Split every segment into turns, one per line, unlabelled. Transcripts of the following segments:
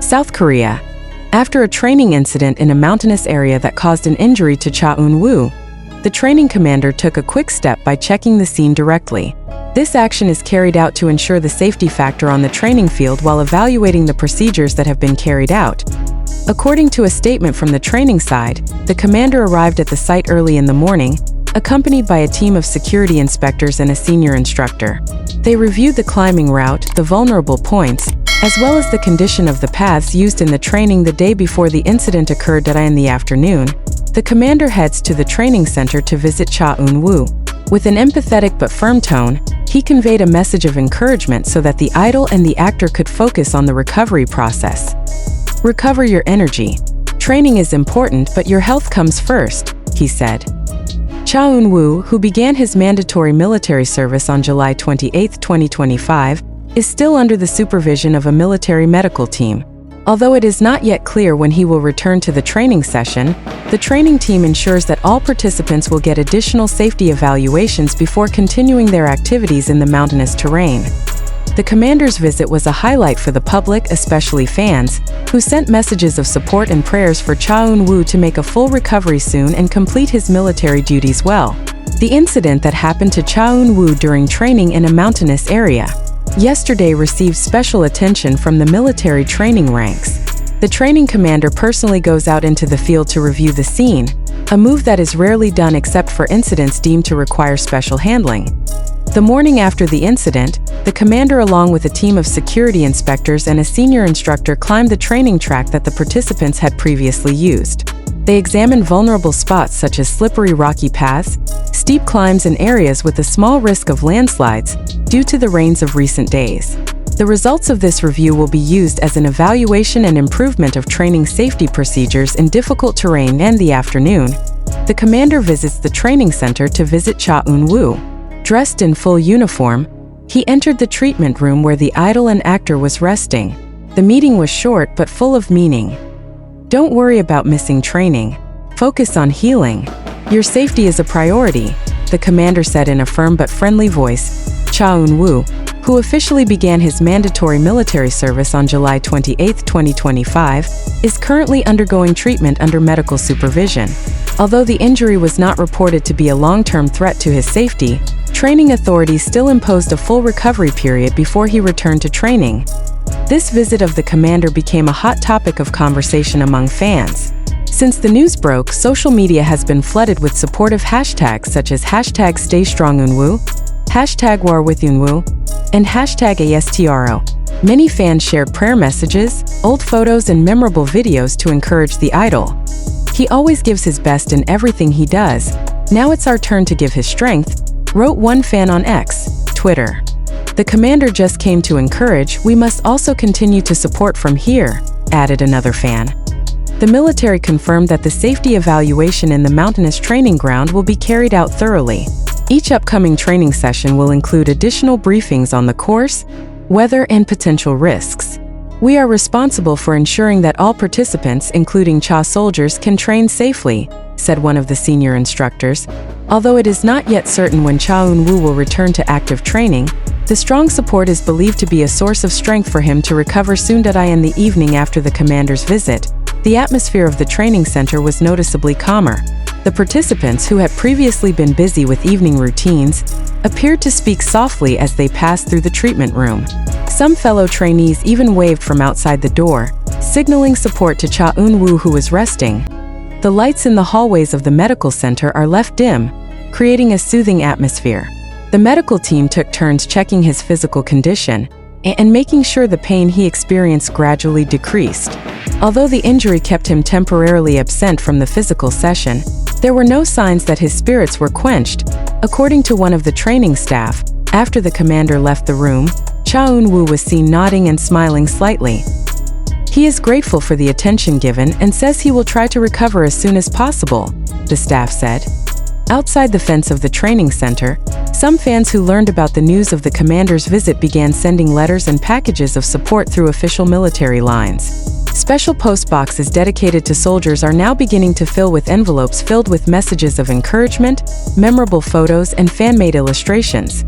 South Korea. After a training incident in a mountainous area that caused an injury to Cha Eun-woo, the training commander took a quick step by checking the scene directly. This action is carried out to ensure the safety factor on the training field while evaluating the procedures that have been carried out. According to a statement from the training side, the commander arrived at the site early in the morning, accompanied by a team of security inspectors and a senior instructor. They reviewed the climbing route, the vulnerable points, as well as the condition of the paths used in the training the day before the incident occurred. In the afternoon, the commander heads to the training center to visit Cha Eun-woo. With an empathetic but firm tone, he conveyed a message of encouragement so that the idol and the actor could focus on the recovery process. Recover your energy. Training is important, but your health comes first, he said. Cha Eun-woo, who began his mandatory military service on July 28, 2025, is still under the supervision of a military medical team. Although it is not yet clear when he will return to the training session, the training team ensures that all participants will get additional safety evaluations before continuing their activities in the mountainous terrain. The commander's visit was a highlight for the public, especially fans, who sent messages of support and prayers for Cha Eun-woo to make a full recovery soon and complete his military duties well. The incident that happened to Cha Eun-woo during training in a mountainous area yesterday received special attention from the military training ranks. The training commander personally goes out into the field to review the scene, a move that is rarely done except for incidents deemed to require special handling. The morning after the incident, the commander along with a team of security inspectors and a senior instructor climbed the training track that the participants had previously used. They examined vulnerable spots such as slippery rocky paths, steep climbs and areas with a small risk of landslides due to the rains of recent days. The results of this review will be used as an evaluation and improvement of training safety procedures in difficult terrain. In the afternoon, the commander visits the training center to visit Cha Eun-woo. Dressed in full uniform, he entered the treatment room where the idol and actor was resting. The meeting was short but full of meaning. Don't worry about missing training. Focus on healing. Your safety is a priority, the commander said in a firm but friendly voice. Cha Eun-woo, who officially began his mandatory military service on July 28, 2025, is currently undergoing treatment under medical supervision. Although the injury was not reported to be a long-term threat to his safety, training authorities still imposed a full recovery period before he returned to training. This visit of the commander became a hot topic of conversation among fans. Since the news broke, social media has been flooded with supportive hashtags such as #StayStrongEunwoo, #WarWithEunwoo, and #ASTRO. Many fans shared prayer messages, old photos, and memorable videos to encourage the idol. He always gives his best in everything he does. Now it's our turn to give his strength, wrote one fan on X, Twitter. The commander just came to encourage, we must also continue to support from here, added another fan. The military confirmed that the safety evaluation in the mountainous training ground will be carried out thoroughly. Each upcoming training session will include additional briefings on the course, weather, and potential risks. We are responsible for ensuring that all participants, including Cha soldiers, can train safely, said one of the senior instructors. Although it is not yet certain when Cha Eun-woo will return to active training, the strong support is believed to be a source of strength for him to recover soon. In the evening after the commander's visit, the atmosphere of the training center was noticeably calmer. The participants, who had previously been busy with evening routines, appeared to speak softly as they passed through the treatment room. Some fellow trainees even waved from outside the door, signaling support to Cha Eun-woo, who was resting. The lights in the hallways of the medical center are left dim, creating a soothing atmosphere. The medical team took turns checking his physical condition and making sure the pain he experienced gradually decreased. Although the injury kept him temporarily absent from the physical session, there were no signs that his spirits were quenched. According to one of the training staff, after the commander left the room, Cha Eun-woo was seen nodding and smiling slightly. He is grateful for the attention given and says he will try to recover as soon as possible, the staff said. Outside the fence of the training center, some fans who learned about the news of the commander's visit began sending letters and packages of support through official military lines. Special post boxes dedicated to soldiers are now beginning to fill with envelopes filled with messages of encouragement, memorable photos, and fan-made illustrations.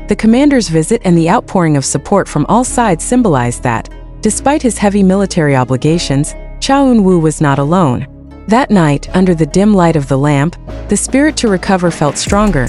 The commander's visit and the outpouring of support from all sides symbolized that, Despite his heavy military obligations, Cha Eun-woo was not alone. That night, under the dim light of the lamp, the spirit to recover felt stronger.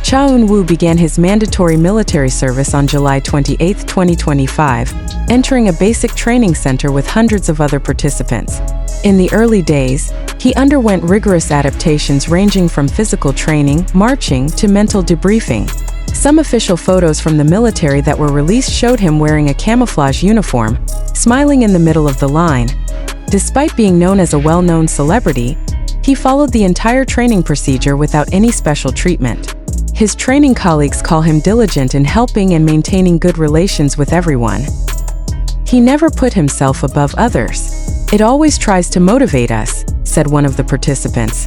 Cha Eun-woo began his mandatory military service on July 28, 2025, entering a basic training center with hundreds of other participants. In the early days, he underwent rigorous adaptations ranging from physical training, marching, to mental debriefing. Some official photos from the military that were released showed him wearing a camouflage uniform, smiling in the middle of the line. Despite being known as a well-known celebrity, he followed the entire training procedure without any special treatment. His training colleagues call him diligent in helping and maintaining good relations with everyone. He never put himself above others. It always tries to motivate us, said one of the participants.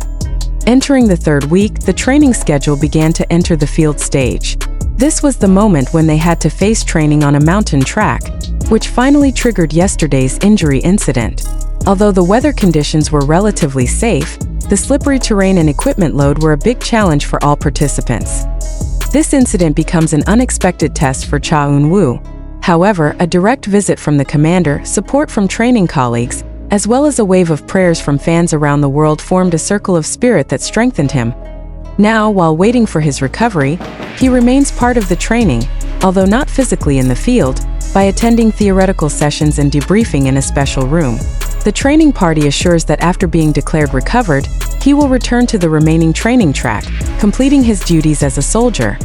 Entering the third week, the training schedule began to enter the field stage. This was the moment when they had to face training on a mountain track, which finally triggered yesterday's injury incident. Although the weather conditions were relatively safe, the slippery terrain and equipment load were a big challenge for all participants. This incident becomes an unexpected test for Cha Eun-woo. However, a direct visit from the commander, support from training colleagues, as well as a wave of prayers from fans around the world formed a circle of spirit that strengthened him. Now, while waiting for his recovery, he remains part of the training, although not physically in the field, by attending theoretical sessions and debriefing in a special room. The training party assures that after being declared recovered, he will return to the remaining training track, completing his duties as a soldier.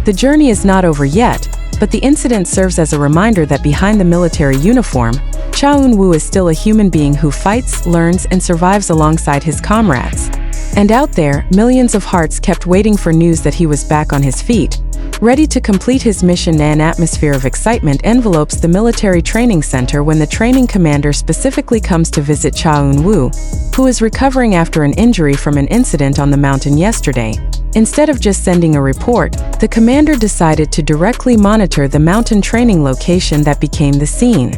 The journey is not over yet, but the incident serves as a reminder that behind the military uniform, Cha Eun-woo is still a human being who fights, learns, and survives alongside his comrades. And out there, millions of hearts kept waiting for news that he was back on his feet, ready to complete his mission. An atmosphere of excitement envelopes the military training center when the training commander specifically comes to visit Cha Eun-woo, who is recovering after an injury from an incident on the mountain yesterday. Instead of just sending a report, the commander decided to directly monitor the mountain training location that became the scene.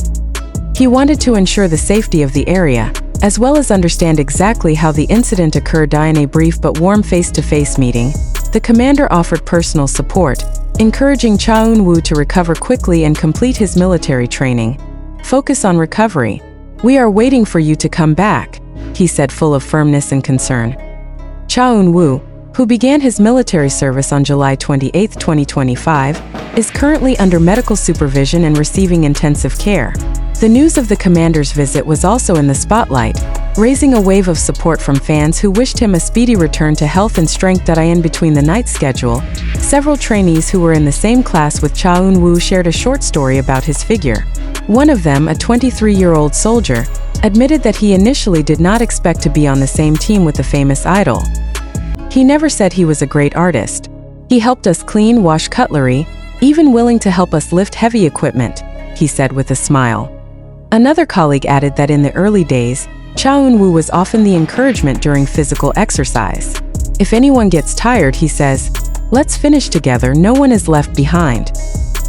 He wanted to ensure the safety of the area, as well as understand exactly how the incident occurred. In a brief but warm face-to-face meeting, the commander offered personal support, encouraging Cha Eun-woo to recover quickly and complete his military training. "Focus on recovery. We are waiting for you to come back," he said, full of firmness and concern. Cha Eun-woo, who began his military service on July 28, 2025, is currently under medical supervision and receiving intensive care. The news of the commander's visit was also in the spotlight, raising a wave of support from fans who wished him a speedy return to health and strength. In between the night schedule, several trainees who were in the same class with Cha Eun-woo shared a short story about his figure. One of them, a 23-year-old soldier, admitted that he initially did not expect to be on the same team with the famous idol. "He never said he was a great artist. He helped us clean, wash cutlery, even willing to help us lift heavy equipment," he said with a smile. Another colleague added that in the early days, Cha Eun-woo was often the encouragement during physical exercise. "If anyone gets tired," he says, "let's finish together, no one is left behind.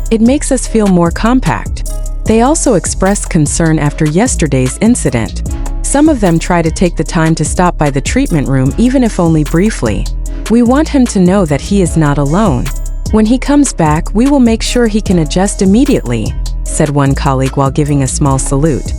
It makes us feel more compact." They also expressed concern after yesterday's incident. Some of them try to take the time to stop by the treatment room, even if only briefly. "We want him to know that he is not alone. When he comes back, we will make sure he can adjust immediately," said one colleague while giving a small salute.